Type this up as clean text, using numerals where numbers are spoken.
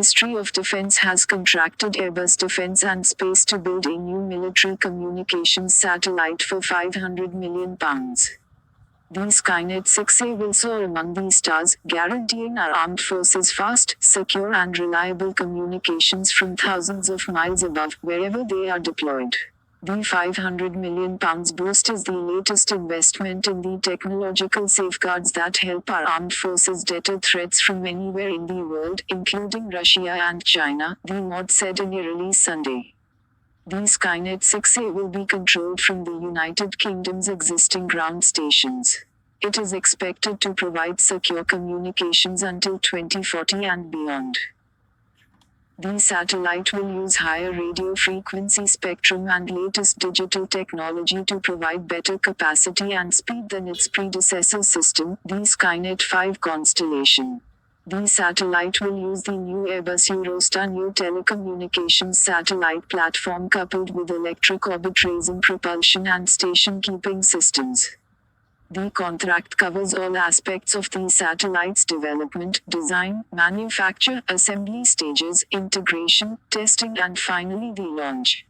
Ministry of Defense has contracted Airbus Defence and Space to build a new military communications satellite for £500 million. The Skynet 6A will soar among the stars, guaranteeing our armed forces fast, secure and reliable communications from thousands of miles above, wherever they are deployed. The £500 million boost is the latest investment in the technological safeguards that help our armed forces deter threats from anywhere in the world, including Russia and China, the MOD said in a release Sunday. The Skynet 6A will be controlled from the United Kingdom's existing ground stations. It is expected to provide secure communications until 2040 and beyond. The satellite will use higher radio frequency spectrum and latest digital technology to provide better capacity and speed than its predecessor system, the Skynet 5 constellation. The satellite will use the new Airbus Eurostar new telecommunications satellite platform coupled with electric orbit raising propulsion and station-keeping systems. The contract covers all aspects of the satellite's development, design, manufacture, assembly stages, integration, testing and finally the launch.